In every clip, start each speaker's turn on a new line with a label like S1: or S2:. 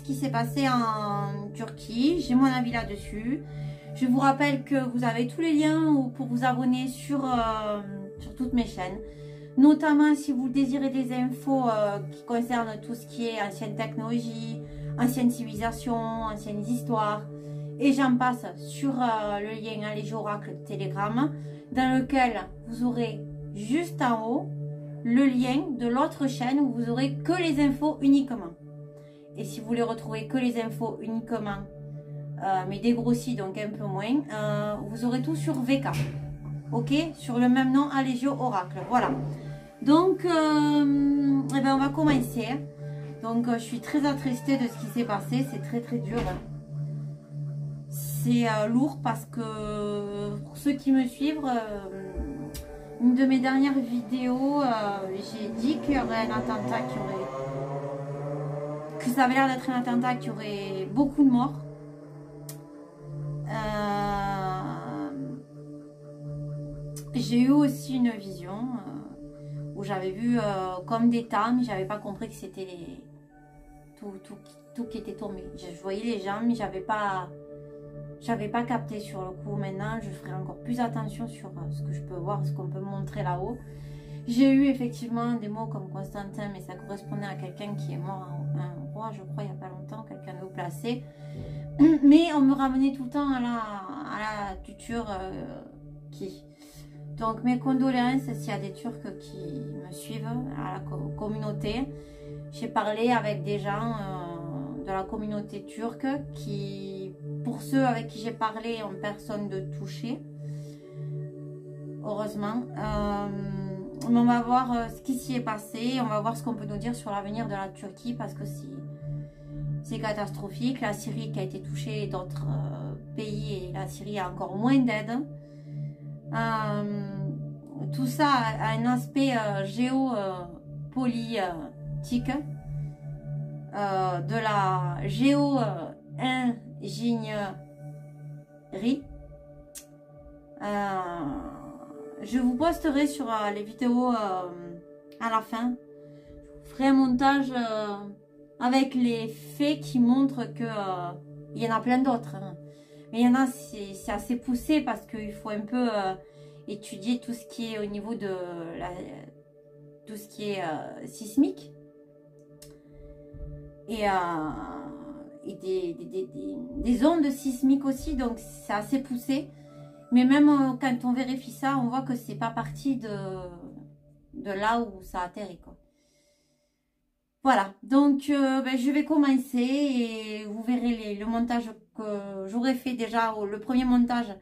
S1: ce qui s'est passé en Turquie. J'ai mon avis là-dessus. Je vous rappelle que vous avez tous les liens pour vous abonner sur toutes mes chaînes. Notamment si vous désirez des infos qui concernent tout ce qui est ancienne technologie, ancienne civilisation, anciennes histoires. Et j'en passe sur le lien Alléger Oracle Telegram, dans lequel vous aurez juste en haut le lien de l'autre chaîne où vous aurez que les infos uniquement. Et si vous voulez retrouver que les infos uniquement, mais dégrossis, donc un peu moins, vous aurez tout sur VK. Ok, sur le même nom, Alléger Oracle. Voilà. Donc, eh ben, on va commencer. Donc, je suis très attristée de ce qui s'est passé. C'est très très dur. C'est lourd parce que pour ceux qui me suivent, une de mes dernières vidéos, j'ai dit qu'il y aurait un attentat que ça avait l'air d'être un attentat qui aurait beaucoup de morts. J'ai eu aussi une vision où j'avais vu comme des tas, mais j'avais pas compris que c'était tout qui était tombé. Je voyais les gens, mais j'avais pas capté sur le coup. Maintenant, je ferai encore plus attention sur ce que je peux voir, ce qu'on peut montrer là-haut. J'ai eu effectivement des mots comme Constantin, mais ça correspondait à quelqu'un qui est mort, un roi, je crois, il n'y a pas longtemps, quelqu'un de haut placé. Mais on me ramenait tout le temps à la tuture qui. Donc mes condoléances s'il y a des Turcs qui me suivent, à la communauté. J'ai parlé avec des gens de la communauté turque qui, pour ceux avec qui j'ai parlé, ont personne de touché. Heureusement. On va voir ce qui s'y est passé. On va voir ce qu'on peut nous dire sur l'avenir de la Turquie parce que c'est catastrophique. La Syrie qui a été touchée, d'autres pays, et la Syrie a encore moins d'aide. Tout ça a un aspect géopolitique, de la géo-ingénierie. Je vous posterai sur les vidéos à la fin. Je ferai un montage avec les faits qui montrent que il y en a plein d'autres. Hein. Mais il y en a, c'est assez poussé parce qu'il faut un peu étudier tout ce qui est au niveau de tout ce qui est sismique et des ondes sismiques aussi, donc c'est assez poussé. Mais même quand on vérifie ça, on voit que c'est pas parti de là où ça atterrit, quoi. Voilà, donc ben, je vais commencer et vous verrez le montage que j'aurais fait déjà, le premier montage.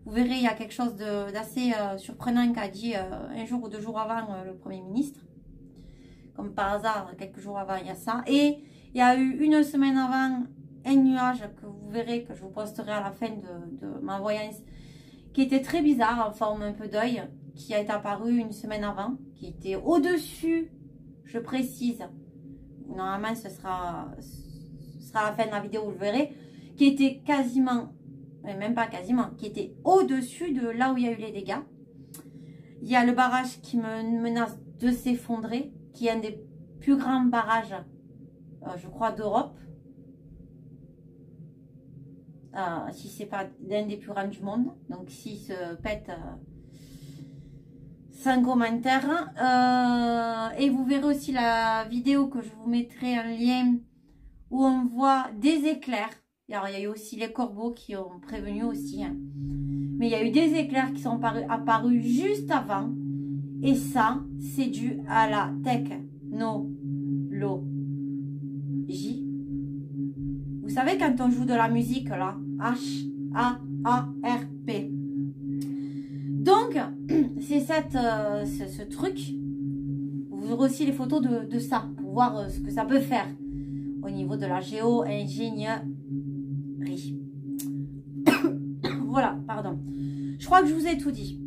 S1: Vous verrez, il y a quelque chose d'assez surprenant qu'a dit un jour ou 2 jours avant le Premier ministre. Comme par hasard, quelques jours avant, il y a ça. Et il y a eu une semaine avant un nuage que vous verrez, que je vous posterai à la fin de ma voyance, qui était très bizarre, en forme un peu d'œil, qui a été apparu une semaine avant, qui était au-dessus, je précise. Normalement, ce sera à la fin de la vidéo, vous le verrez, qui était quasiment, même pas quasiment, qui était au-dessus de là où il y a eu les dégâts. Il y a le barrage qui me menace de s'effondrer, qui est un des plus grands barrages, je crois, d'Europe. Si c'est pas l'un des plus grands du monde. Donc, s'il se pète, sans commentaire. Et vous verrez aussi la vidéo que je vous mettrai en lien où on voit des éclairs. Alors, il y a eu aussi les corbeaux qui ont prévenu aussi. Hein. Mais il y a eu des éclairs qui sont apparus juste avant. Et ça, c'est dû à la technologie. Vous savez, quand on joue de la musique, là, H-A-A-R-P. Donc, c'est ce truc. Vous aurez aussi les photos de ça, pour voir ce que ça peut faire au niveau de la géo-ingénierie. Voilà, pardon. Je crois que je vous ai tout dit.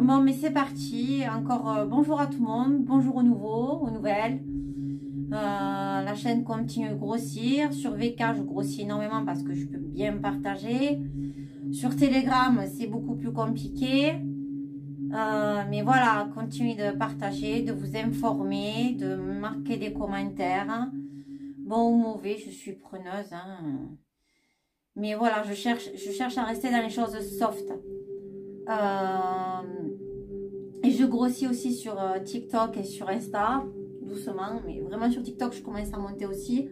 S1: Bon, mais c'est parti. Encore bonjour à tout le monde. Bonjour aux nouveaux, aux nouvelles. La chaîne continue de grossir. Sur VK, je grossis énormément parce que je peux bien me partager. Sur Telegram, c'est beaucoup plus compliqué. Mais voilà, continuez de partager, de vous informer, de marquer des commentaires. Bon ou mauvais, je suis preneuse. Hein. Mais voilà, je cherche à rester dans les choses soft. Et je grossis aussi sur TikTok et sur Insta, doucement. Mais vraiment sur TikTok, je commence à monter aussi.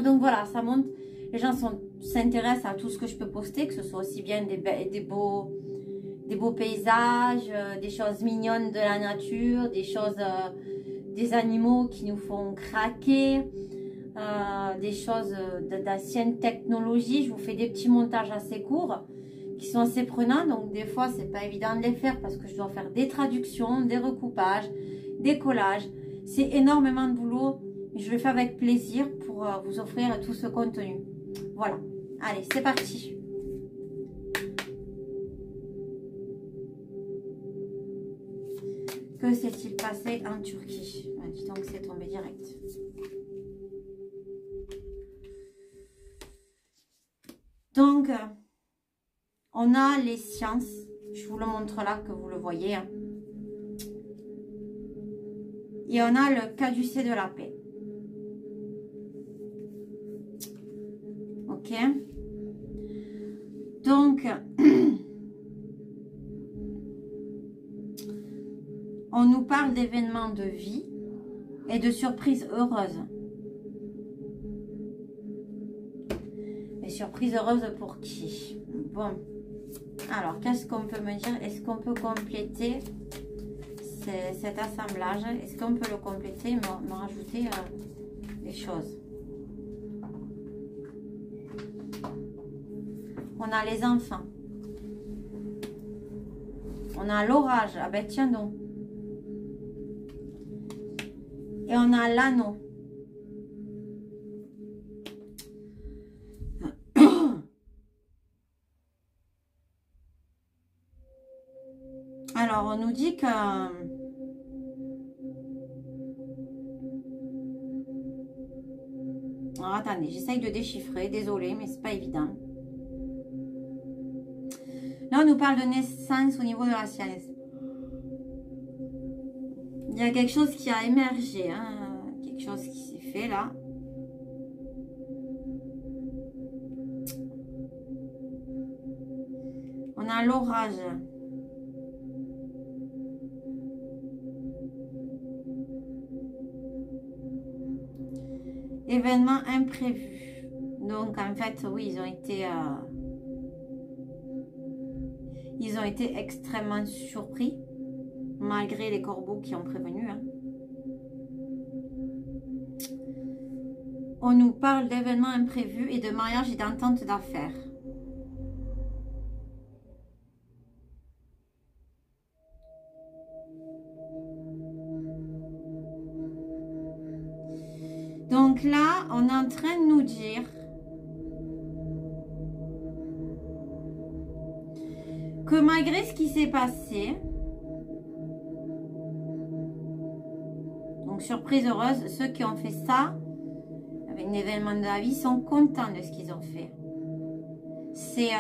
S1: Donc voilà, ça monte. Les gens s'intéressent à tout ce que je peux poster, que ce soit aussi bien des beaux paysages, des choses mignonnes de la nature, des choses, des animaux qui nous font craquer, des choses d'anciennes technologies. Je vous fais des petits montages assez courts qui sont assez prenants, donc des fois c'est pas évident de les faire parce que je dois faire des traductions, des recoupages, des collages. C'est énormément de boulot, mais je le fais avec plaisir pour vous offrir tout ce contenu. Voilà, allez, c'est parti. Que s'est-il passé en Turquie? Dis donc, c'est tombé direct. Donc, on a les sciences. Je vous le montre là, que vous le voyez. Hein. Et on a le caducée de la paix. Ok. Donc, on nous parle d'événements de vie et de surprises heureuses. Mais surprises heureuses pour qui? Bon. Alors, qu'est-ce qu'on peut me dire? Est-ce qu'on peut compléter cet assemblage? Est-ce qu'on peut le compléter, me rajouter des choses? On a les enfants. On a l'orage. Ah ben tiens donc. Et on a l'anneau. Alors, on nous dit que... Alors, attendez, j'essaye de déchiffrer. Désolée, mais c'est pas évident. Là, on nous parle de naissance au niveau de la science. Il y a quelque chose qui a émergé. Hein, quelque chose qui s'est fait là. On a l'orage. Événement imprévu. Donc en fait, oui, ils ont été extrêmement surpris, malgré les corbeaux qui ont prévenu. Hein. On nous parle d'événements imprévus et de mariage et d'entente d'affaires. Donc là, on est en train de nous dire que malgré ce qui s'est passé, donc surprise heureuse, ceux qui ont fait ça, avec un événement de la vie, sont contents de ce qu'ils ont fait. C'est,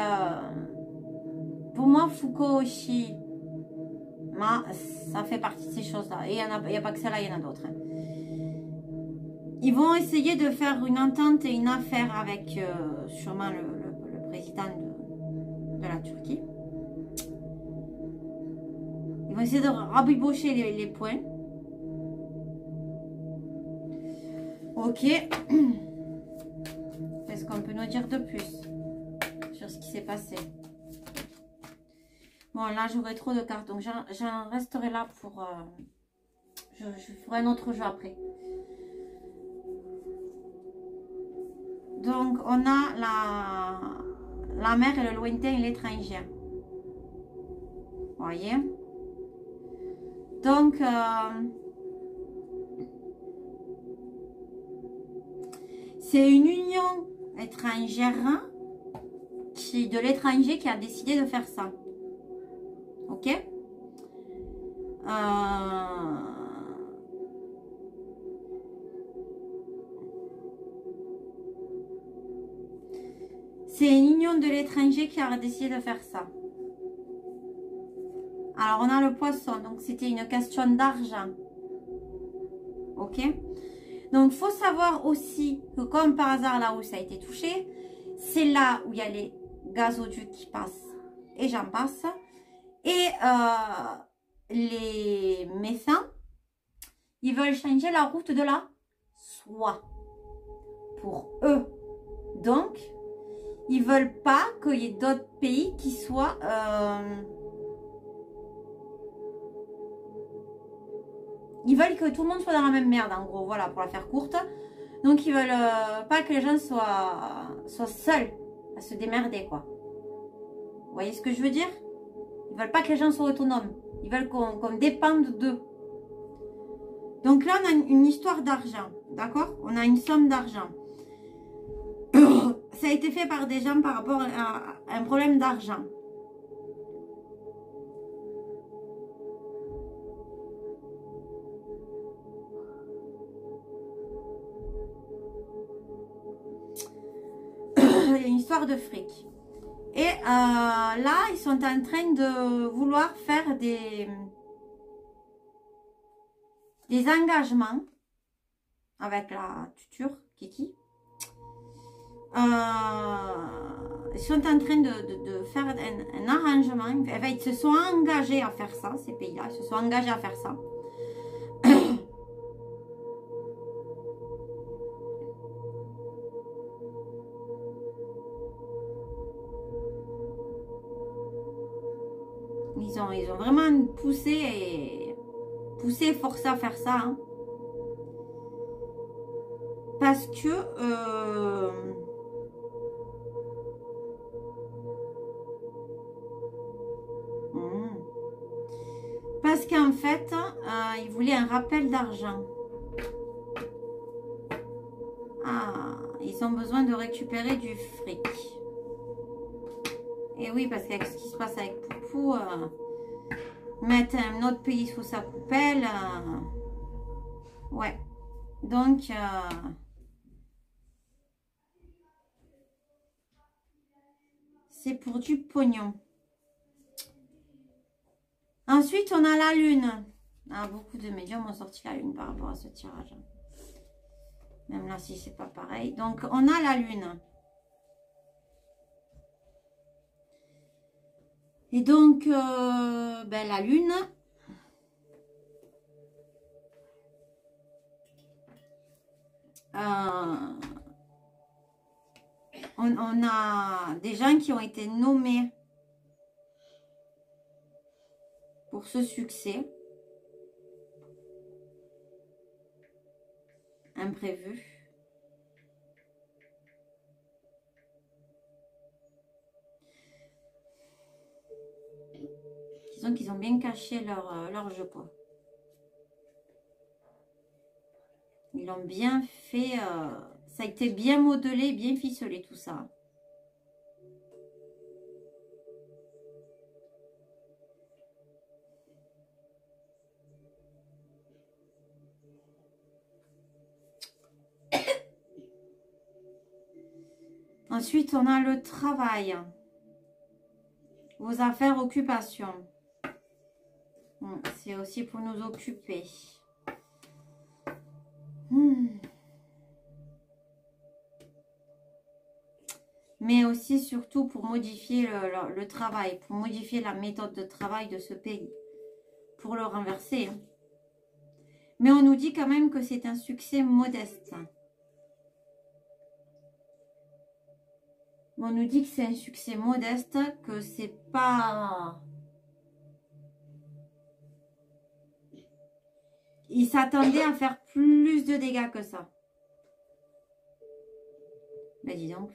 S1: pour moi, Foucault Oshii, ça fait partie de ces choses-là. Et il n'y a pas que ça là, il y en a d'autres. Hein. Ils vont essayer de faire une entente et une affaire avec sûrement le président de la Turquie. Ils vont essayer de rabibocher les points. Ok. Qu'est-ce qu'on peut nous dire de plus sur ce qui s'est passé? Bon, là, j'aurai trop de cartes. Donc, j'en resterai là pour... je ferai un autre jeu après. Donc, on a la mer et le lointain et l'étranger. Vous voyez? Donc, c'est une union étrangère de l'étranger qui a décidé de faire ça. Ok? C'est une union de l'étranger qui a décidé de faire ça. Alors, on a le poisson. Donc, c'était une question d'argent. Ok? Donc, il faut savoir aussi que comme par hasard, là où ça a été touché, c'est là où il y a les gazoducs qui passent. Et j'en passe. Et les médecins, ils veulent changer la route de la soie. Pour eux. Donc, ils veulent pas qu'il y ait d'autres pays qui soient... Ils veulent que tout le monde soit dans la même merde, en gros, voilà, pour la faire courte. Donc, ils veulent pas que les gens soient seuls à se démerder, quoi. Vous voyez ce que je veux dire? Ils veulent pas que les gens soient autonomes. Ils veulent qu'on dépende d'eux. Donc là, on a une histoire d'argent, d'accord? On a une somme d'argent. Ça a été fait par des gens par rapport à un problème d'argent. Il y a une histoire de fric. Et là, ils sont en train de vouloir faire des engagements avec la tuture, Kiki. Ils sont en train de faire un arrangement. Enfin, ils se sont engagés à faire ça, ces pays-là. Ils se sont engagés à faire ça. Ils ont vraiment poussé et forcé à faire ça. Hein. Parce que... Parce qu'en fait, ils voulaient un rappel d'argent. Ah, ils ont besoin de récupérer du fric. Et oui, parce qu'avec ce qui se passe avec Poupou, mettre un autre pays sous sa coupelle, ouais. Donc, c'est pour du pognon. Ensuite, on a la lune. Ah, beaucoup de médiums ont sorti la lune par rapport à ce tirage. Même là, si c'est pas pareil. Donc, on a la lune. Et donc, ben, la lune... on a des gens qui ont été nommés pour ce succès imprévu. Disons qu'ils ont bien caché leur jeu, quoi. Ils l'ont bien fait, ça a été bien modelé, bien ficelé tout ça. Ensuite, on a le travail. Vos affaires, occupations. C'est aussi pour nous occuper. Mais aussi, surtout, pour modifier le travail, pour modifier la méthode de travail de ce pays, pour le renverser. Mais on nous dit quand même que c'est un succès modeste. On nous dit que c'est un succès modeste, que c'est pas... Ils s'attendaient à faire plus de dégâts que ça. Ben dis donc.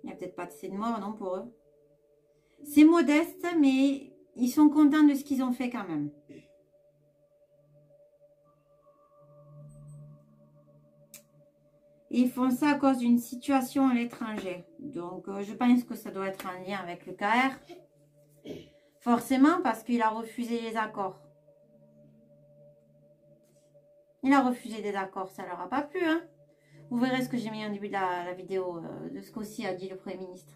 S1: Il n'y a peut-être pas assez de morts, non, pour eux. C'est modeste, mais ils sont contents de ce qu'ils ont fait quand même. Ils font ça à cause d'une situation à l'étranger. Donc, je pense que ça doit être en lien avec le KR. Forcément, parce qu'il a refusé les accords. Il a refusé des accords, ça leur a pas plu, hein. Vous verrez ce que j'ai mis en début de la vidéo, de ce qu'aussi a dit le Premier ministre.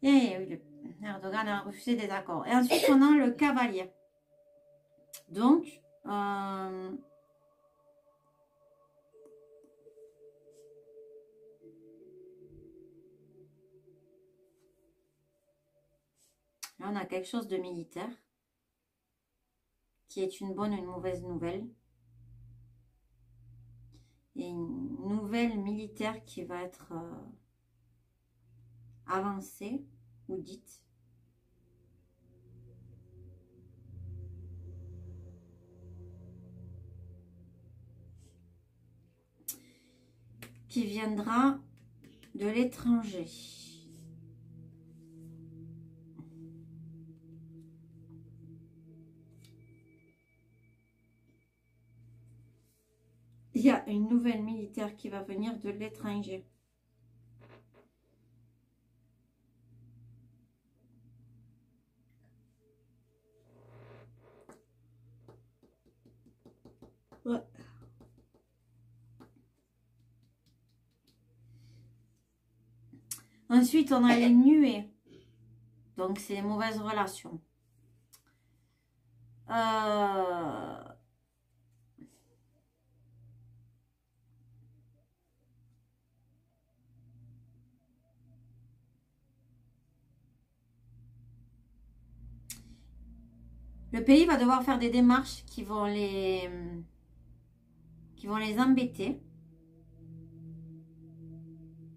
S1: Et Erdogan a refusé des accords. Et ensuite, on a le cavalier. Donc, là, on a quelque chose de militaire, qui est une bonne ou une mauvaise nouvelle. Et une nouvelle militaire qui va être avancée ou dite. Qui viendra de l'étranger. Il y a une nouvelle militaire qui va venir de l'étranger. Ouais. Ensuite, on a les nuées. Donc, c'est les mauvaises relations. Le pays va devoir faire des démarches qui vont les embêter.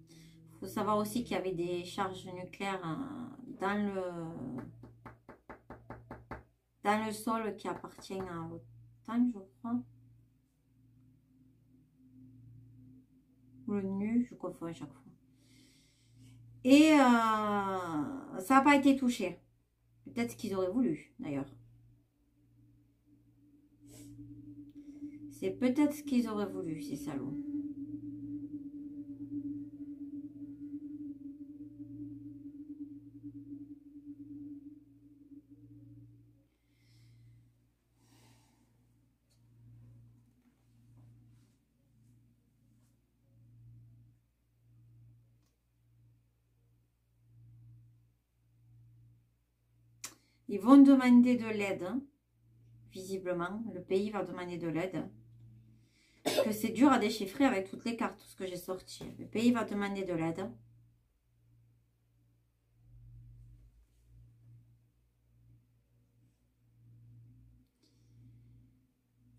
S1: Il faut savoir aussi qu'il y avait des charges nucléaires dans le sol qui appartient à l'OTAN, je crois. Ou l'ONU, je confonds à chaque fois. Et ça n'a pas été touché. Peut-être ce qu'ils auraient voulu, d'ailleurs. C'est peut-être ce qu'ils auraient voulu, ces salauds. Ils vont demander de l'aide, hein. Visiblement. Le pays va demander de l'aide. Parce que c'est dur à déchiffrer avec toutes les cartes, tout ce que j'ai sorti. Le pays va demander de l'aide.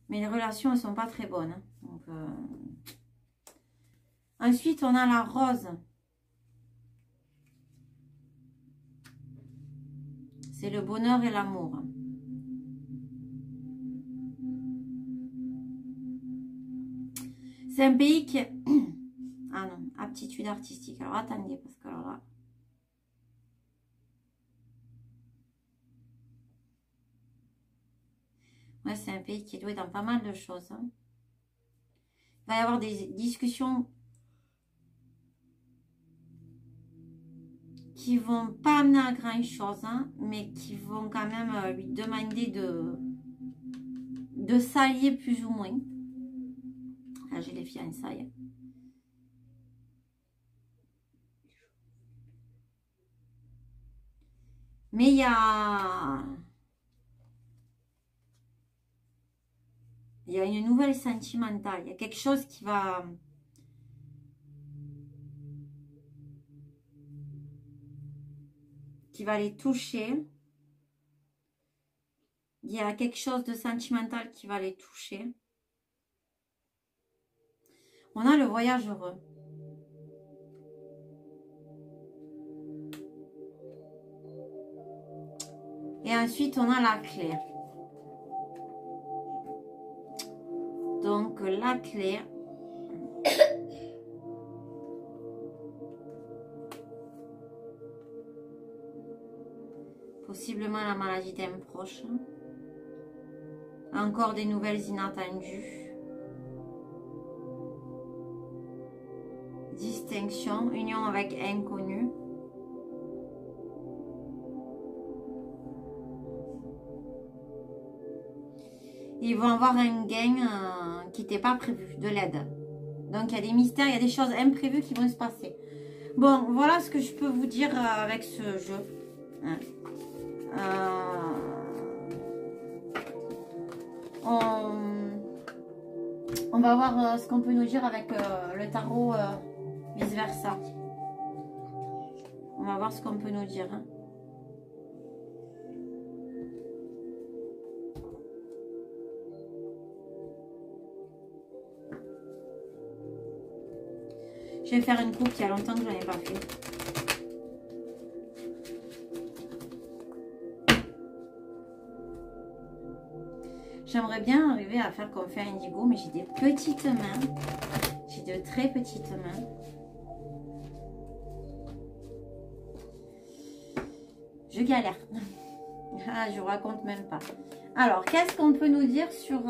S1: Mais les relations ne sont pas très bonnes. Hein. Donc, ensuite, on a la rose. C'est le bonheur et l'amour. C'est un pays qui... Ah non, aptitude artistique. Alors attendez, parce que alors là... Ouais, c'est un pays qui est doué dans pas mal de choses. Hein. Il va y avoir des discussions qui vont pas amener à grand chose, hein, mais qui vont quand même lui demander de s'allier plus ou moins. Là, j'ai les fiançailles. Mais il y a une nouvelle sentimentale. Il y a quelque chose qui va les toucher. Il y a quelque chose de sentimental qui va les toucher. On a le voyage heureux. Et ensuite, on a la clé. Donc, la clé. Possiblement la maladie d'un proche. Encore des nouvelles inattendues. Distinction, union avec inconnu. Ils vont avoir un gain qui n'était pas prévu, de l'aide. Donc il y a des mystères, il y a des choses imprévues qui vont se passer. Bon, voilà ce que je peux vous dire avec ce jeu. Hein. On va voir ce qu'on peut nous dire avec le tarot vice versa. On va voir ce qu'on peut nous dire. Hein. Je vais faire une coupe, il y a longtemps que je n'en ai pas fait. J'aimerais bien arriver à faire comme fait Indigo, mais j'ai des petites mains. J'ai de très petites mains. Je galère. Ah, je vous raconte même pas. Alors, qu'est-ce qu'on peut nous dire sur...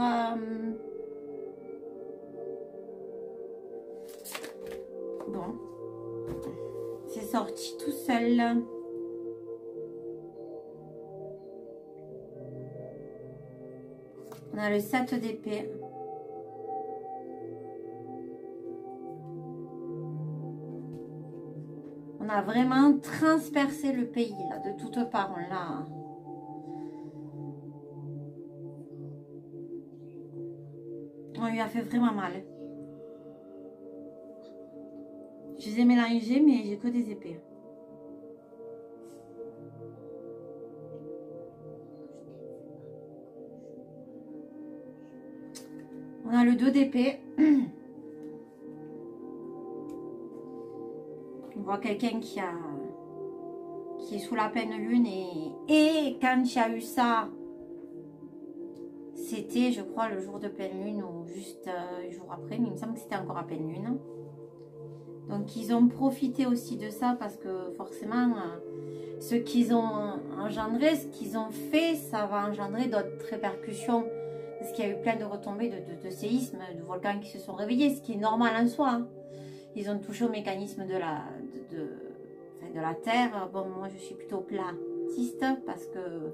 S1: Bon. C'est sorti tout seul. On a le 7 d'épée. On a vraiment transpercé le pays, là, de toutes parts. On lui a fait vraiment mal. Je les ai mélangés, mais j'ai que des épées. On a le 2 d'épée. On voit quelqu'un qui est sous la pleine lune et quand il y a eu ça, c'était, je crois, le jour de pleine lune ou juste un jour après, mais il me semble que c'était encore à pleine lune. Donc ils ont profité aussi de ça parce que forcément, ce qu'ils ont engendré, ce qu'ils ont fait, ça va engendrer d'autres répercussions. Parce qu'il y a eu plein de retombées de séismes, de volcans qui se sont réveillés, ce qui est normal en soi. Hein. Ils ont touché au mécanisme de la Terre. Bon, moi je suis plutôt platiste parce que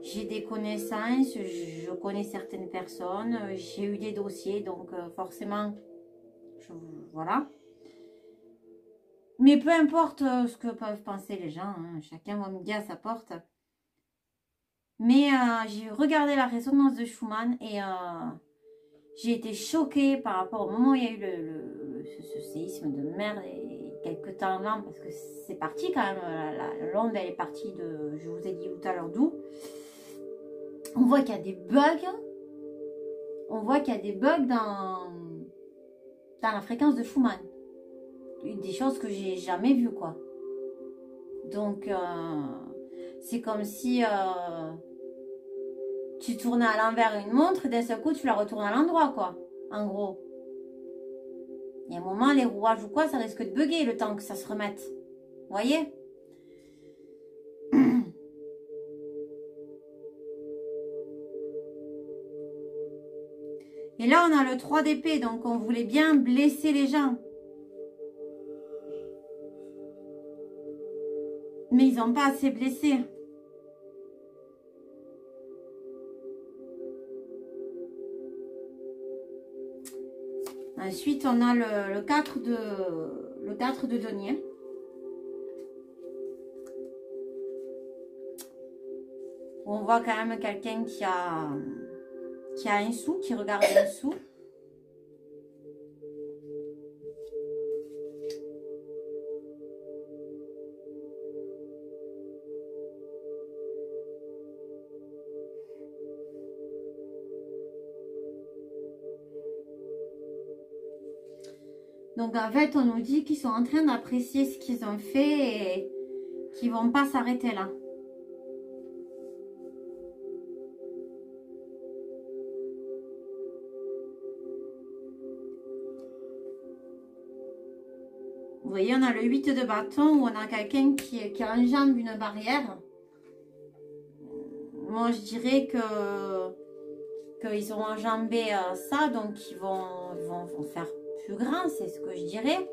S1: j'ai des connaissances, je connais certaines personnes, j'ai eu des dossiers, donc forcément, voilà. Mais peu importe ce que peuvent penser les gens, hein, chacun va me dire à sa porte. Mais j'ai regardé la résonance de Schumann et j'ai été choquée par rapport au moment où il y a eu ce séisme de merde et quelques temps avant, parce que c'est parti quand même, l'onde elle est partie de, je vous ai dit tout à l'heure d'où. On voit qu'il y a des bugs, dans la fréquence de Schumann. Des choses que j'ai jamais vues, quoi. Donc, c'est comme si tu tournais à l'envers une montre et d'un seul coup, tu la retournes à l'endroit, quoi. En gros. Il y a un moment, les rouages ou quoi, ça risque de bugger le temps que ça se remette. Vous voyez? Et là, on a le 3 d'épée, donc on voulait bien blesser les gens. Mais ils n'ont pas assez blessé. Ensuite, on a le 4 de denier. On voit quand même quelqu'un qui a un sou, qui regarde un sou. Donc en fait, on nous dit qu'ils sont en train d'apprécier ce qu'ils ont fait et qu'ils ne vont pas s'arrêter là. Vous voyez, on a le 8 de bâton où on a quelqu'un qui enjambe une barrière. Moi, je dirais qu'ils ont enjambé ça, donc ils vont faire plus grand, c'est ce que je dirais.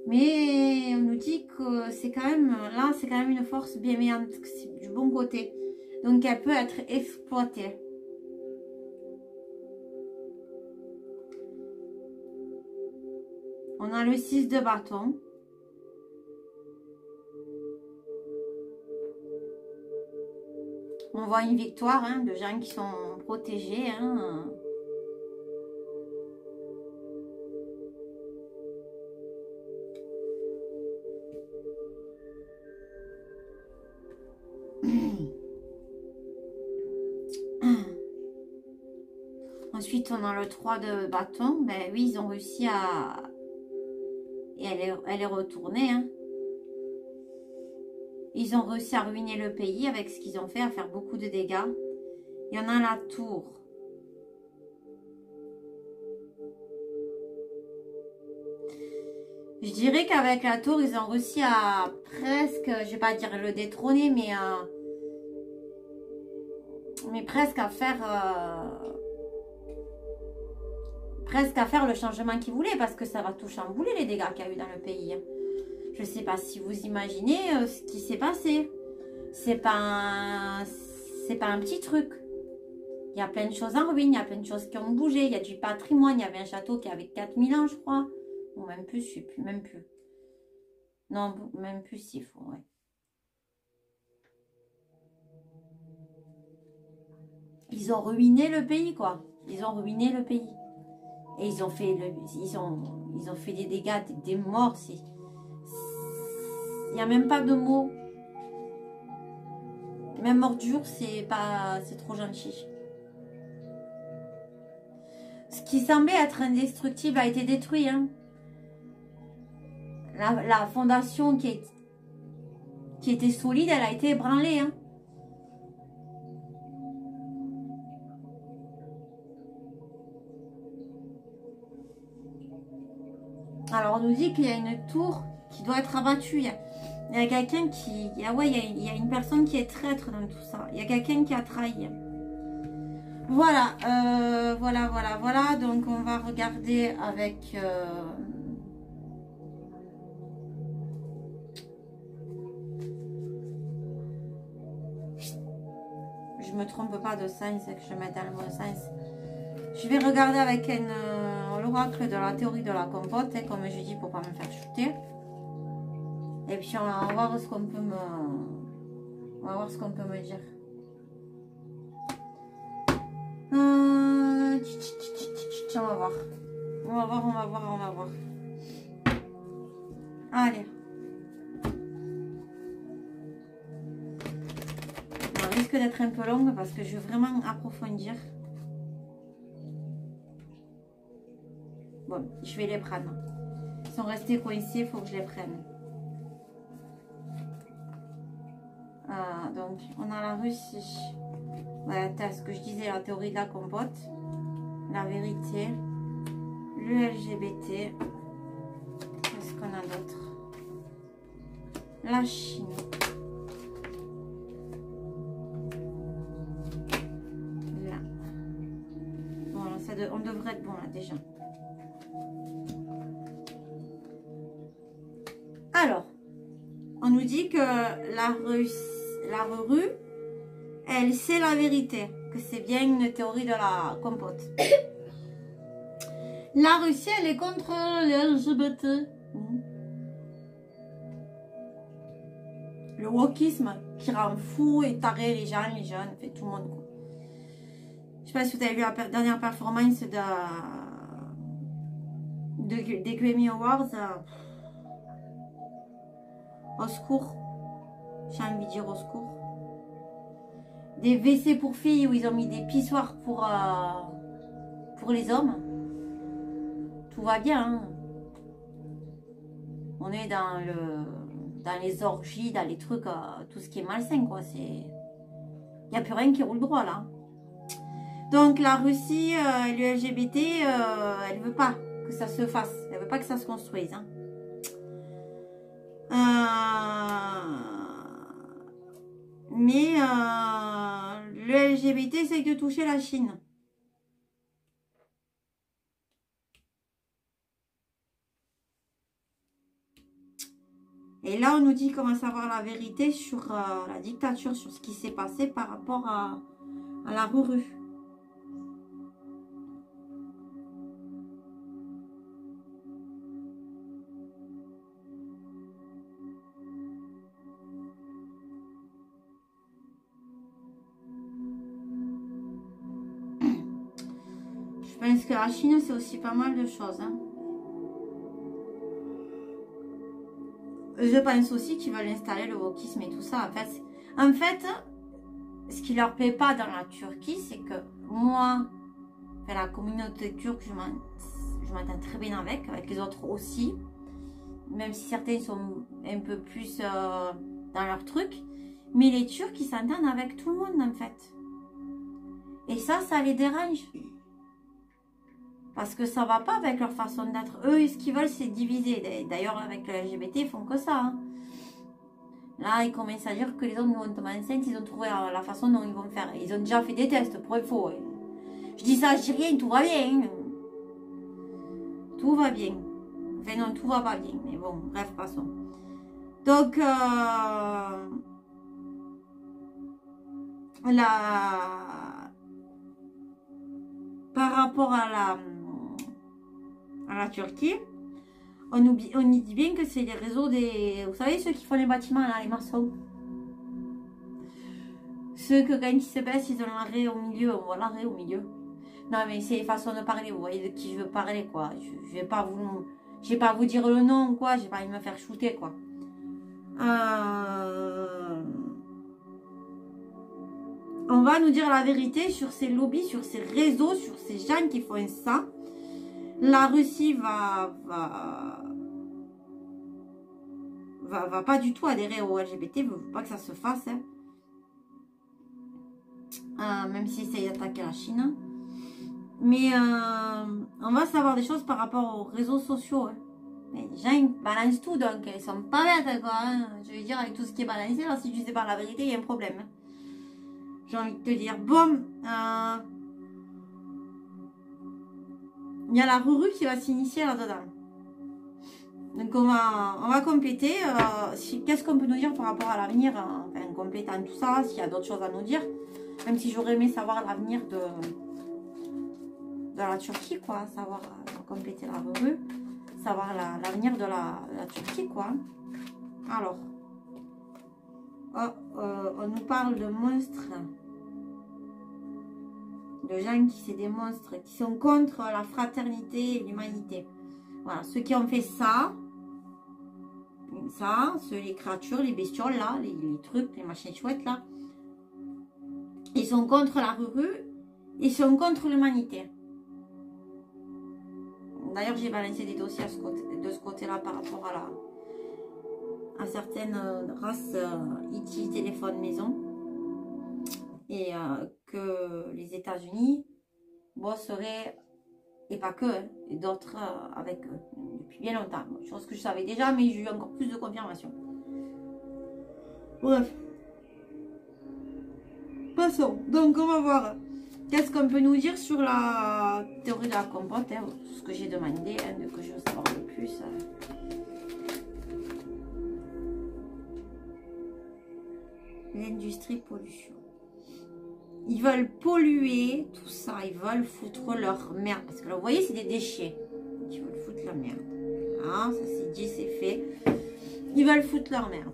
S1: Mais on nous dit que c'est quand même, là, c'est quand même une force bienveillante, c'est du bon côté. Donc, elle peut être exploitée. On a le 6 de bâton. On voit une victoire hein, de gens qui sont protégés. Hein. Ensuite, on a le 3 de bâton. Ben oui, ils ont réussi à... Et elle est retournée. Hein. Ils ont réussi à ruiner le pays avec ce qu'ils ont fait, à faire beaucoup de dégâts. Il y en a la tour. Je dirais qu'avec la tour, ils ont réussi à presque, je vais pas dire le détrôner, mais presque à faire le changement qu'ils voulaient, parce que ça va tout chambouler les dégâts qu'il y a eu dans le pays. Je ne sais pas si vous imaginez ce qui s'est passé. C'est pas un petit truc. Il y a plein de choses en ruine, il y a plein de choses qui ont bougé, il y a du patrimoine. Il y avait un château qui avait 4000 ans, je crois. Ou même plus, je sais plus, même plus. Non, même plus s'il faut, ouais. Ils ont ruiné le pays, quoi. Ils ont ruiné le pays. Et ils ont fait des dégâts, des morts. Il n'y a même pas de mots. Même ordure, c'est trop gentil. Ce qui semblait être indestructible a été détruit. Hein. La fondation qui était solide, elle a été ébranlée. Hein. Alors, on nous dit qu'il y a une tour qui doit être abattue. Il y a quelqu'un qui... ouais, il y a une personne qui est traître dans tout ça. Il y a quelqu'un qui a trahi. Voilà. Voilà. Donc, on va regarder avec... Je me trompe pas de sens, c'est que je mets dans le bon sens. Je vais regarder avec l'oracle de la théorie de la compote, hein, comme je dis, pour pas me faire shooter. Et puis on va voir ce qu'on peut me... On va voir ce qu'on peut me dire. On va voir. On va voir. Allez. On risque d'être un peu longue parce que je veux vraiment approfondir. Bon, je vais les prendre. Ils sont restés coincés, il faut que je les prenne. Donc, on a la Russie. Voilà, ce que je disais, la théorie de la compote. La vérité. Le LGBT. Qu'est-ce qu'on a d'autre? La Chine. Là. Bon, là, on devrait être bon, là, déjà. Alors, on nous dit que la rue, elle sait la vérité, que c'est bien une théorie de la compote. La Russie, elle est contre les LGBT. Le wokisme qui rend fou et taré les jeunes, fait tout le monde. Quoi. Je sais pas si vous avez vu la dernière performance des Grammy Awards. Au secours. J'ai envie de dire au secours. Des WC pour filles où ils ont mis des pissoirs pour les hommes. Tout va bien. Hein. On est dans les orgies, dans les trucs, tout ce qui est malsain, quoi. Il n'y a plus rien qui roule droit, là. Donc, la Russie, le LGBT, elle ne veut pas que ça se fasse. Elle ne veut pas que ça se construise. Hein. Mais le LGBT essaye de toucher la Chine. Et là, on nous dit qu'on va savoir la vérité sur la dictature, sur ce qui s'est passé par rapport à la Ruru. Je pense que la Chine, c'est aussi pas mal de choses. Hein. Je pense aussi qu'ils veulent installer le wokisme et tout ça. En fait, ce qui leur plaît pas dans la Turquie, c'est que moi, la communauté turque, je m'entends très bien avec les autres aussi. Même si certains sont un peu plus dans leur truc. Mais les Turcs, ils s'entendent avec tout le monde, en fait. Et ça les dérange. Parce que ça va pas avec leur façon d'être. Eux, ce qu'ils veulent, c'est diviser. D'ailleurs, avec le LGBT, ils font que ça. Hein. Là, ils commencent à dire que les hommes vont tomber enceintes. Ils ont trouvé la façon dont ils vont faire. Ils ont déjà fait des tests, pour et faux. Hein. Je dis ça, je dis rien, tout va bien. Tout va bien. Enfin non, tout va pas bien. Mais bon, bref, passons. Donc, par rapport à la Turquie, on y dit bien que c'est les réseaux des... Vous savez, ceux qui font les bâtiments, là, les maçons. Ceux que quand ils se baissent, ils ont l'arrêt au milieu. On voit l'arrêt au milieu. Non, mais c'est façon de parler. Vous voyez de qui je veux parler, quoi. Je vais pas vous dire le nom, quoi. J'ai pas envie de me faire shooter, quoi. On va nous dire la vérité sur ces lobbies, sur ces réseaux, sur ces gens qui font ça. La Russie va pas du tout adhérer au LGBT, ne veut pas que ça se fasse. Hein. Même s'ils essayent d'attaquer la Chine. Mais on va savoir des choses par rapport aux réseaux sociaux. Hein. Mais les gens ils balancent tout, donc ils sont pas bêtes, quoi. Hein. Je veux dire, avec tout ce qui est balancé, là, si tu sais pas la vérité, il y a un problème. Hein. J'ai envie de te dire, bon, il y a la Ruru qui va s'initier là-dedans. Donc on va compléter. Qu'est-ce qu'on peut nous dire par rapport à l'avenir, enfin, en complétant tout ça, s'il y a d'autres choses à nous dire. Même si j'aurais aimé savoir l'avenir de la Turquie, quoi. Savoir compléter la Ruru. Savoir l'avenir de la Turquie, quoi. Alors, on nous parle de monstres. De gens qui c'est des monstres, qui sont contre la fraternité et l'humanité. Voilà, ceux qui ont fait ça, les créatures, les bestioles là, les trucs, les machins chouettes là, ils sont contre la Ruru, ils sont contre l'humanité. D'ailleurs, j'ai balancé des dossiers de ce côté-là par rapport à certaines races IT, téléphone, maison. Et que les États-Unis bosseraient, et pas que, hein, et d'autres avec eux, depuis bien longtemps. Chose que je savais déjà, mais j'ai eu encore plus de confirmation. Bref. Passons. Donc, on va voir qu'est-ce qu'on peut nous dire sur la théorie de la compote, hein, ce que j'ai demandé, hein, de que je veux savoir le plus. L'industrie pollution. Ils veulent polluer tout ça, ils veulent foutre leur merde. Parce que là, vous voyez, c'est des déchets. Ils veulent foutre la merde. Ah, ça c'est dit, c'est fait. Ils veulent foutre leur merde.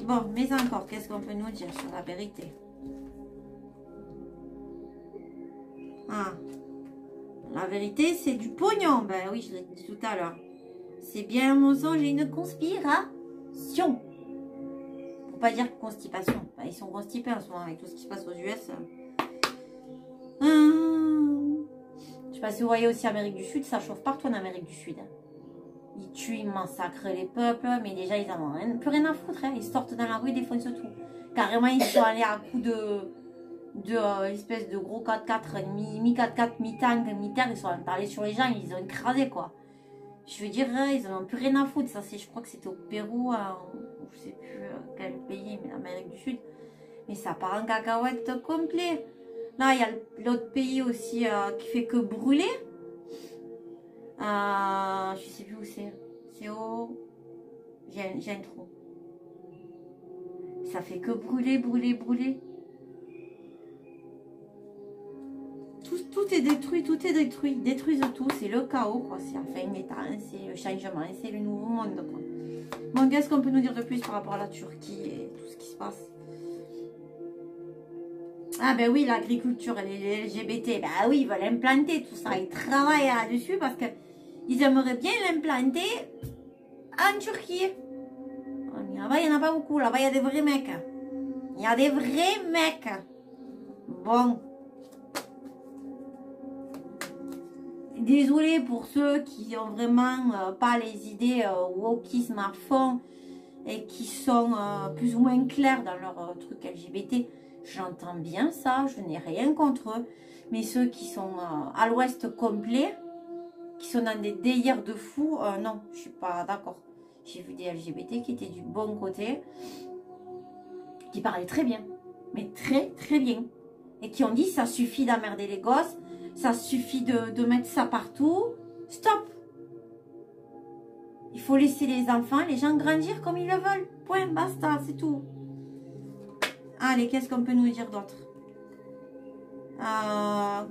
S1: Bon, mais encore, qu'est-ce qu'on peut nous dire sur la vérité? Ah, la vérité, c'est du pognon. Ben oui, je l'ai dit tout à l'heure. C'est bien un mensonge et une conspiration. Pour pas dire constipation. Ben, ils sont constipés en ce moment avec tout ce qui se passe aux US. Je sais pas si vous voyez aussi Amérique du Sud, ça chauffe partout en Amérique du Sud. Ils tuent, ils massacrent les peuples, mais déjà ils en ont plus rien à foutre. Hein. Ils sortent dans la rue, ils défoncent tout. Carrément, ils sont allés à coups de espèce de gros 4x4, mi-4x4, mi-tank, mi-terre. Ils sont allés sur les gens, ils ont écrasé quoi. Je veux dire, ils en ont plus rien à foutre. Ça, je crois que c'était au Pérou, je sais plus quel pays, mais l'Amérique du Sud. Mais ça part en cacahuète complet. Là, il y a l'autre pays aussi qui fait que brûler. Je sais plus où c'est. C'est au... J'ai un trou. Ça fait que brûler, brûler, brûler. Tout est détruit, tout est détruit. Ils détruisent tout, c'est le chaos, quoi. C'est la fin des temps, c'est le changement, c'est le nouveau monde, quoi. Bon, qu'est-ce qu'on peut nous dire de plus par rapport à la Turquie et tout ce qui se passe? Ah ben oui, l'agriculture, les LGBT, ben oui, ils veulent implanter tout ça. Ils travaillent là-dessus parce que ils aimeraient bien l'implanter en Turquie. Là-bas, il n'y en a pas beaucoup. Là-bas, il y a des vrais mecs. Il y a des vrais mecs. Bon. Désolée pour ceux qui ont vraiment pas les idées wokisme à fond et qui sont plus ou moins clairs dans leur truc LGBT. J'entends bien ça, je n'ai rien contre eux. Mais ceux qui sont à l'ouest complet, qui sont dans des délires de fous, non, je suis pas d'accord. J'ai vu des LGBT qui étaient du bon côté, qui parlaient très bien, mais très très bien. Et qui ont dit, ça suffit d'emmerder les gosses, ça suffit de mettre ça partout. Stop! Il faut laisser les enfants, les gens grandir comme ils le veulent. Point, basta, c'est tout. Allez, qu'est-ce qu'on peut nous dire d'autre?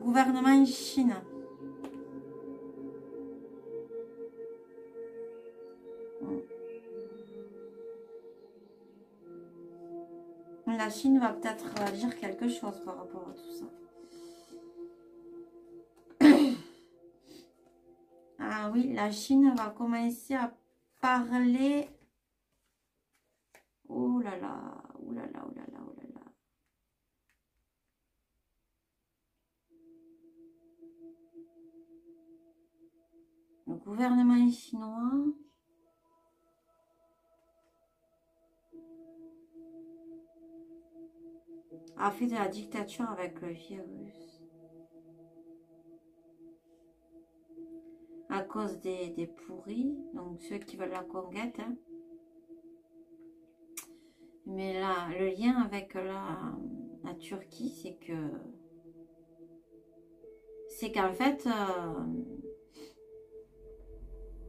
S1: Gouvernement en Chine. La Chine va peut-être dire quelque chose par rapport à tout ça. Ah oui, la Chine va commencer à parler. Oh là là, oh là là, oh là là, oh là là. Le gouvernement chinois a fait de la dictature avec le virus. À cause des pourris, donc ceux qui veulent la conquête. Hein. Mais là, le lien avec la Turquie, c'est qu'en fait,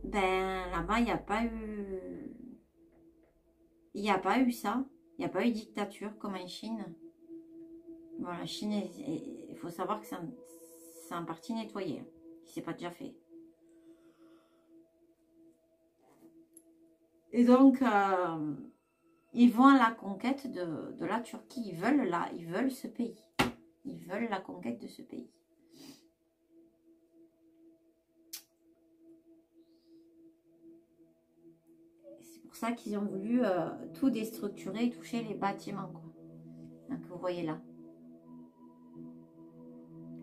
S1: ben là-bas, il n'y a pas eu... Il n'y a pas eu ça. Il n'y a pas eu dictature comme en Chine. Bon, la Chine, il faut savoir que c'est en partie nettoyé. Qui s'est pas déjà fait. Et donc, ils vont à la conquête de la Turquie. Ils veulent ce pays. Ils veulent la conquête de ce pays. C'est pour ça qu'ils ont voulu tout déstructurer et toucher les bâtiments. Quoi. Donc, vous voyez là.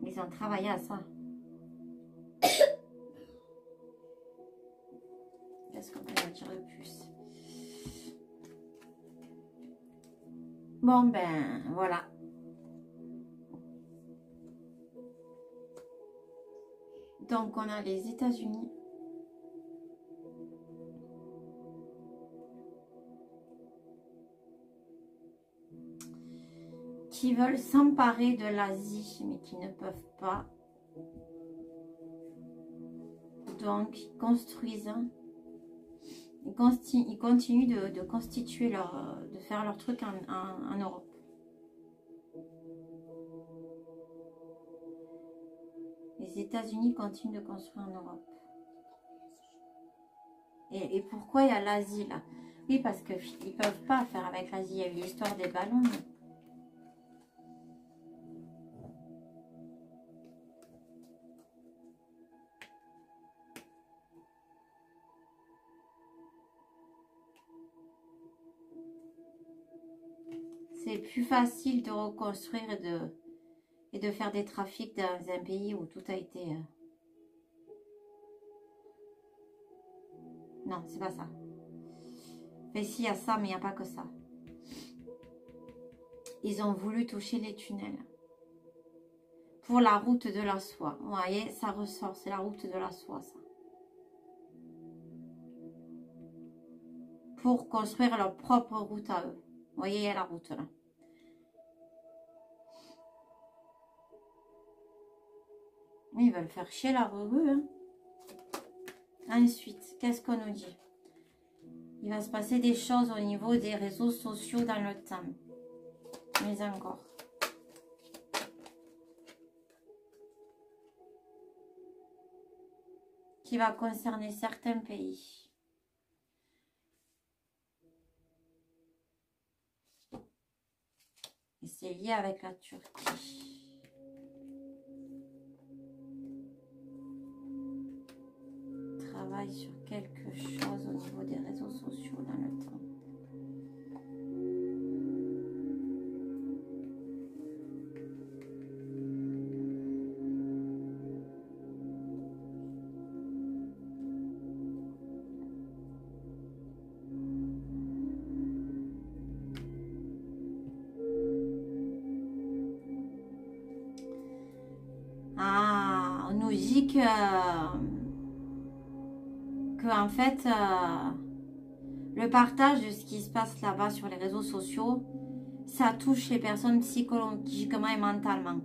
S1: Ils ont travaillé à ça. Qu'est-ce qu'on peut dire de plus? Bon, ben, voilà. Donc, on a les États-Unis. Qui veulent s'emparer de l'Asie, mais qui ne peuvent pas. Donc, ils construisent. Ils continuent de constituer de faire leur truc en Europe. Les États-Unis continuent de construire en Europe. Et pourquoi il y a l'Asie là? Oui, parce qu'ils ne peuvent pas faire avec l'Asie. Il y a eu l'histoire des ballons. C'est plus facile de reconstruire et de faire des trafics dans un pays où tout a été... Non, c'est pas ça. Mais si, il y a ça, mais il n'y a pas que ça. Ils ont voulu toucher les tunnels. Pour la route de la soie. Vous voyez, ça ressort. C'est la route de la soie, ça. Pour construire leur propre route à eux. Vous voyez, il y a la route là. Ils veulent faire chier la rue. Hein. Ensuite, qu'est-ce qu'on nous dit? Il va se passer des choses au niveau des réseaux sociaux dans le temps. Mais encore. Qui va concerner certains pays. Et c'est lié avec la Turquie. Travaille sur quelque chose au niveau des réseaux sociaux dans le temps. Ah, on nous dit que en fait, le partage de ce qui se passe là-bas sur les réseaux sociaux, ça touche les personnes psychologiquement et mentalement.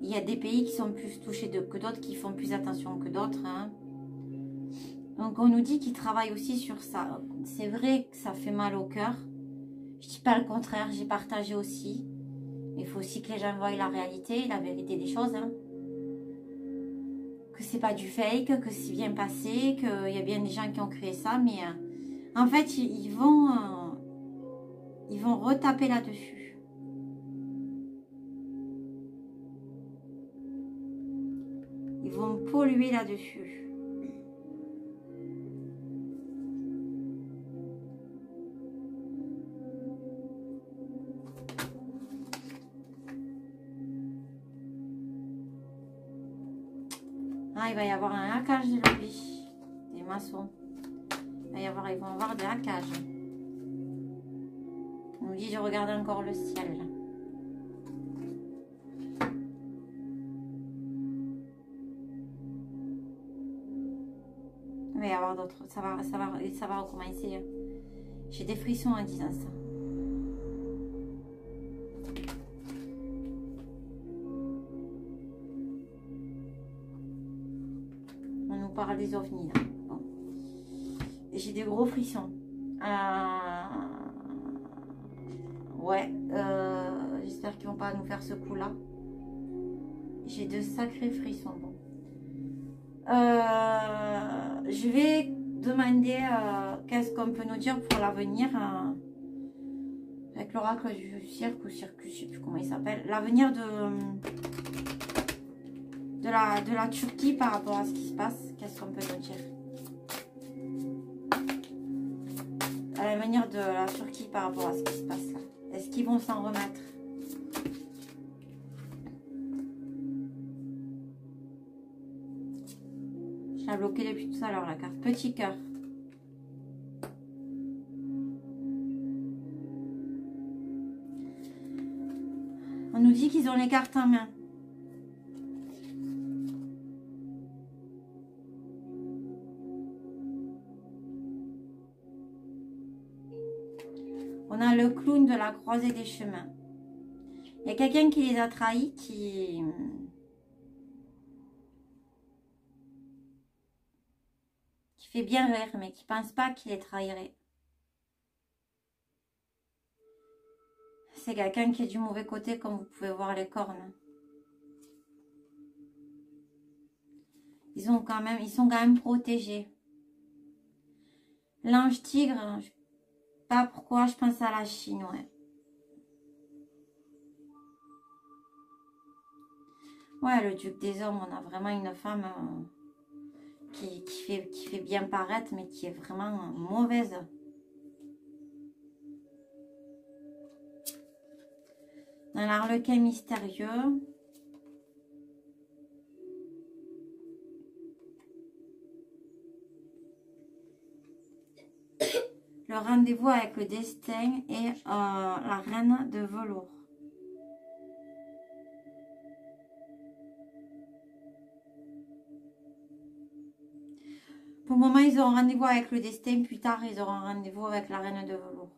S1: Il y a des pays qui sont plus touchés que d'autres, qui font plus attention que d'autres. Hein. Donc on nous dit qu'ils travaillent aussi sur ça. C'est vrai que ça fait mal au cœur. Je dis pas le contraire, j'ai partagé aussi. Il faut aussi que les gens voient la réalité, la vérité des choses. Hein. Que c'est pas du fake, que c'est bien passé, qu'il y a bien des gens qui ont créé ça, mais en fait ils vont retaper là-dessus. Ils vont polluer là-dessus. Ah, il va y avoir un hackage de lobby. Des maçons. Ils vont avoir des hackages. On nous dit, je regarde encore le ciel. Il va y avoir d'autres. Ça va recommencer. J'ai des frissons en disant ça. Parle des ovnis là. Bon. J'ai des gros frissons. Ouais. J'espère qu'ils vont pas nous faire ce coup là. J'ai de sacrés frissons. Bon. Je vais demander qu'est-ce qu'on peut nous dire pour l'avenir avec l'oracle du cirque ou circus, je sais plus comment il s'appelle. L'avenir de la Turquie par rapport à ce qui se passe. Qu'est-ce qu'on peut nous dire? À l'avenir de la Turquie par rapport à ce qui se passe là. Est-ce qu'ils vont s'en remettre? Je l'ai bloqué depuis tout à l'heure la carte. Petit cœur. On nous dit qu'ils ont les cartes en main. On a le clown de la croisée des chemins. Il y a quelqu'un qui les a trahis, qui fait bien rire, mais qui ne pense pas qu'il les trahirait. C'est quelqu'un qui est du mauvais côté, comme vous pouvez voir les cornes. Ils sont quand même protégés. L'ange tigre, je sais pas pourquoi, je pense à la Chine, ouais. Ouais, le duc des hommes, on a vraiment une femme qui fait bien paraître, mais qui est vraiment mauvaise. Dans l'arlequin mystérieux. Le rendez-vous avec le destin et la reine de velours. Pour le moment, ils ont un rendez-vous avec le destin. Plus tard, ils auront un rendez-vous avec la reine de velours.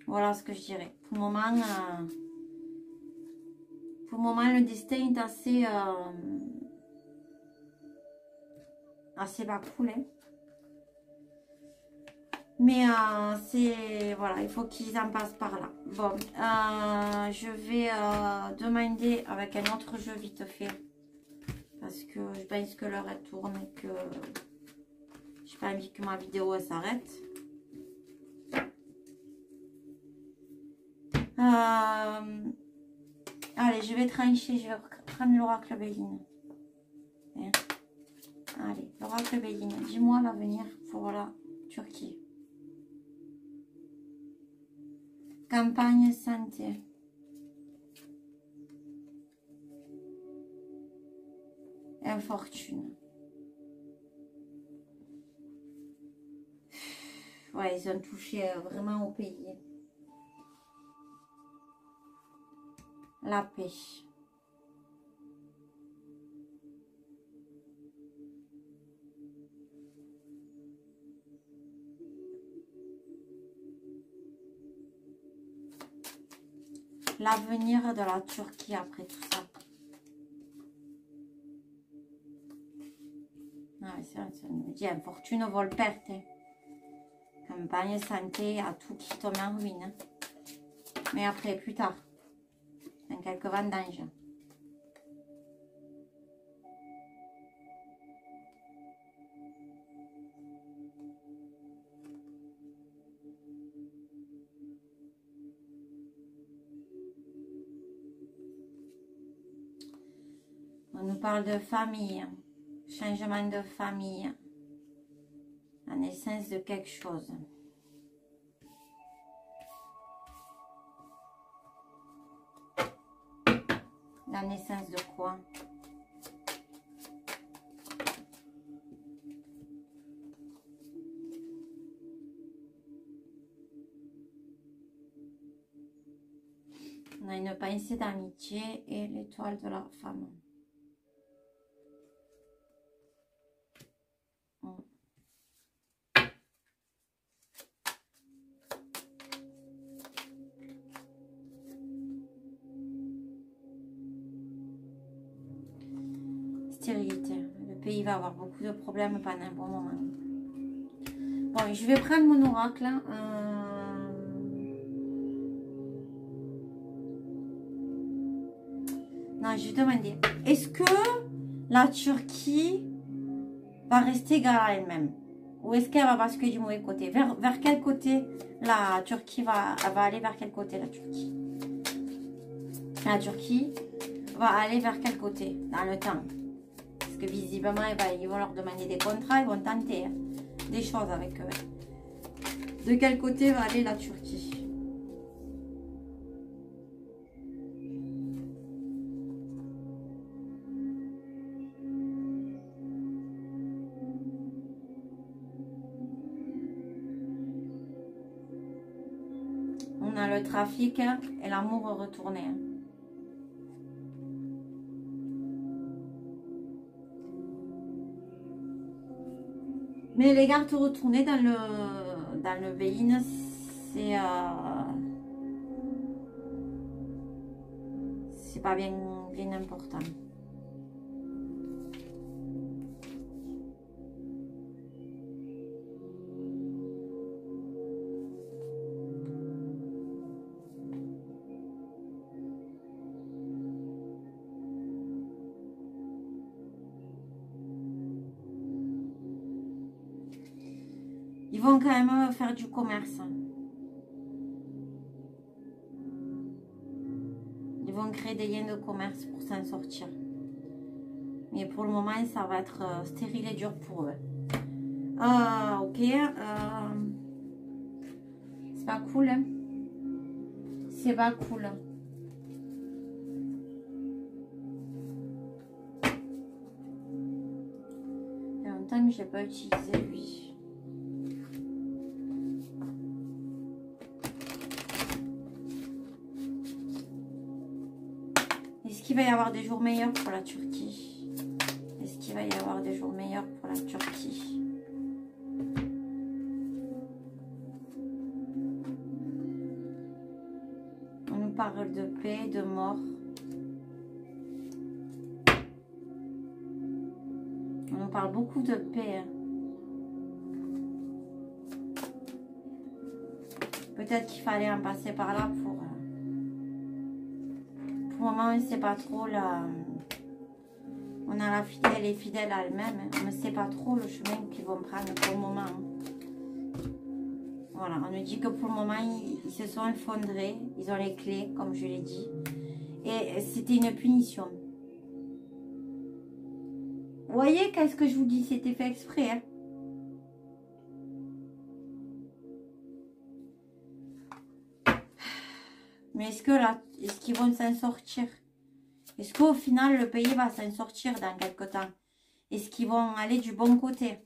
S1: Voilà ce que je dirais. Pour le moment, le destin est assez bas cool. Hein. Mais c'est... Voilà, il faut qu'ils en passent par là. Bon, je vais demander avec un autre jeu vite fait. Parce que je pense que l'heure elle tourne et que j'ai pas envie que ma vidéo elle s'arrête. Allez, je vais trancher, je vais prendre l'oracle Béline. Hein. Allez, l'oracle Béline, dis-moi l'avenir pour la Turquie. Campagne santé. Infortune. Ouais, ils ont touché vraiment au pays. La paix. L'avenir de la Turquie après tout ça. Ah, ça me dit infortune, vol, perte. Hein. Campagne santé, à tout qui tombe en ruine. Hein. Mais après, plus tard. Dans quelques vendanges. On nous parle de famille. Changement de famille. La naissance de quelque chose. La naissance de quoi? On a une pensée d'amitié et l'étoile de la femme. Stérilité. Le pays va avoir beaucoup de problèmes pendant un bon moment. Bon, je vais prendre mon oracle. Non, je vais demander. Est-ce que la Turquie va rester égale à elle-même? Ou est-ce qu'elle va basculer du mauvais côté? Vers quel côté la Turquie va aller? Vers quel côté la Turquie? La Turquie va aller vers quel côté dans le temps? Parce que visiblement, ils vont leur demander des contrats, ils vont tenter des choses avec eux. De quel côté va aller la Turquie? On a le trafic et l'amour retourné. Mais les gardes retournés dans le Béline, c'est pas bien important. Ils vont quand même faire du commerce. Ils vont créer des liens de commerce pour s'en sortir. Mais pour le moment, ça va être stérile et dur pour eux. Ok. C'est pas cool. Hein? C'est pas cool. Il y a longtemps que je n'ai pas utilisé lui. Est-ce qu'il va y avoir des jours meilleurs pour la Turquie? Est-ce qu'il va y avoir des jours meilleurs pour la Turquie? On nous parle de paix, de mort. On nous parle beaucoup de paix. peut-être qu'il fallait en passer par là pour le moment, on ne sait pas trop. On a la fidèle, elle est fidèle à elle-même. Hein. On ne sait pas trop le chemin qu'ils vont prendre pour le moment. Hein. Voilà, on nous dit que pour le moment, ils se sont effondrés. Ils ont les clés, comme je l'ai dit. Et c'était une punition. Vous voyez, qu'est-ce que je vous dis? C'était fait exprès. Hein. Mais est-ce que là, est-ce qu'ils vont s'en sortir? Est-ce qu'au final, le pays va s'en sortir dans quelques temps? Est-ce qu'ils vont aller du bon côté?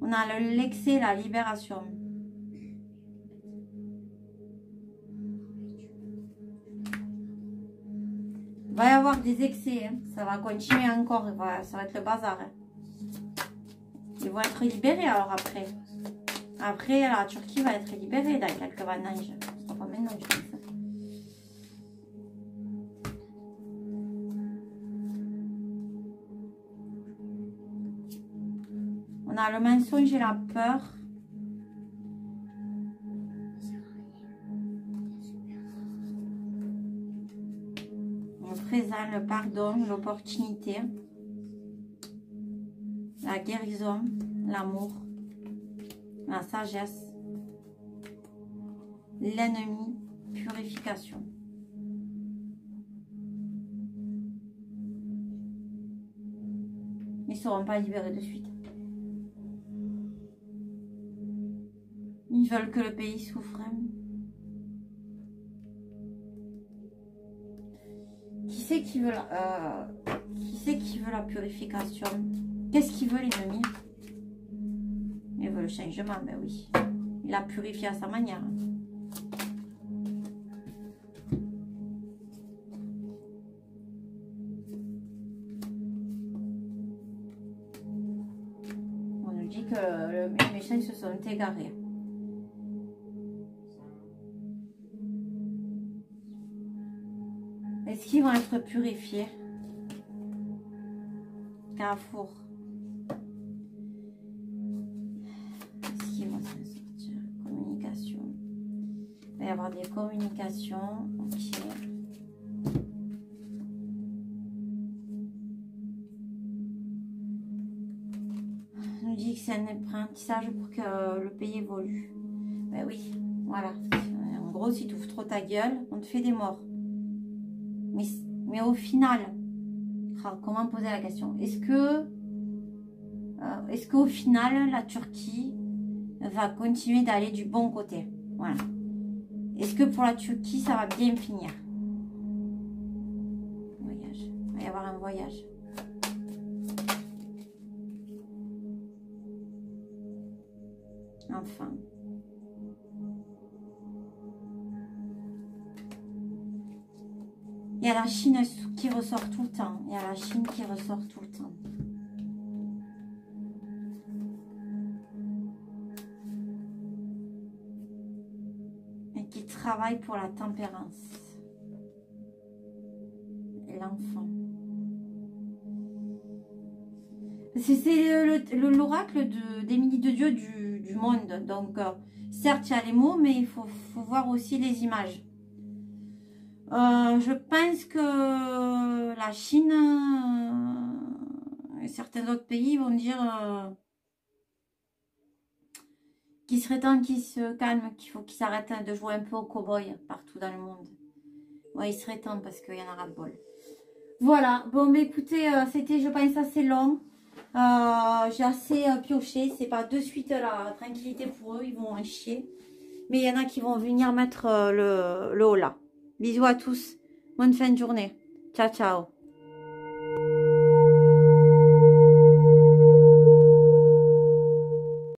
S1: On a l'excès, la libération. Il va y avoir des excès. Hein. Ça va continuer encore. Ça va être le bazar. Hein. Ils vont être libérés alors après. Après, la Turquie va être libérée dans quelques vendanges. Ce sera pas maintenant, je pense. On a le mensonge et la peur. Le présent, le pardon, l'opportunité. La guérison, l'amour, la sagesse, l'ennemi, purification. Ils ne seront pas libérés de suite. Ils veulent que le pays souffre. Qui c'est qui veut la purification? Qu'est-ce qu'il veut l'ennemi? Il veut le changement, ben oui. Il a purifié à sa manière. On nous dit que les méchants se sont égarés. Est-ce qu'ils vont être purifiés? Carrefour. Est-ce qu'ils vont s'en sortir? Communication. Il va y avoir des communications. Ok. On nous dit que c'est un apprentissage pour que le pays évolue. Ben oui, voilà. En gros, si tu ouvres trop ta gueule, on te fait des morts. Mais au final, comment poser la question? Est-ce qu'au final, la Turquie va continuer d'aller du bon côté? Voilà. Est-ce que pour la Turquie, ça va bien finir? Voyage. Il va y avoir un voyage. Enfin. Il y a la Chine qui ressort tout le temps. Il y a la Chine qui ressort tout le temps. Et qui travaille pour la tempérance. Et l'enfant. C'est l'oracle d'Émilie de Dieu du monde. Donc, certes, il y a les mots, mais il faut voir aussi les images. Je pense que la Chine et certains autres pays vont dire qu'il serait temps qu'ils se calment, qu'il faut qu'ils arrêtent de jouer un peu au cow-boy partout dans le monde. Ouais, il serait temps parce qu'il y en a ras-le-bol. Voilà, bon, mais écoutez, c'était, je pense, assez long. J'ai assez pioché, c'est pas de suite la tranquillité pour eux, ils vont en chier. Mais il y en a qui vont venir mettre le haut là. Bisous à tous. Bonne fin de journée. Ciao, ciao.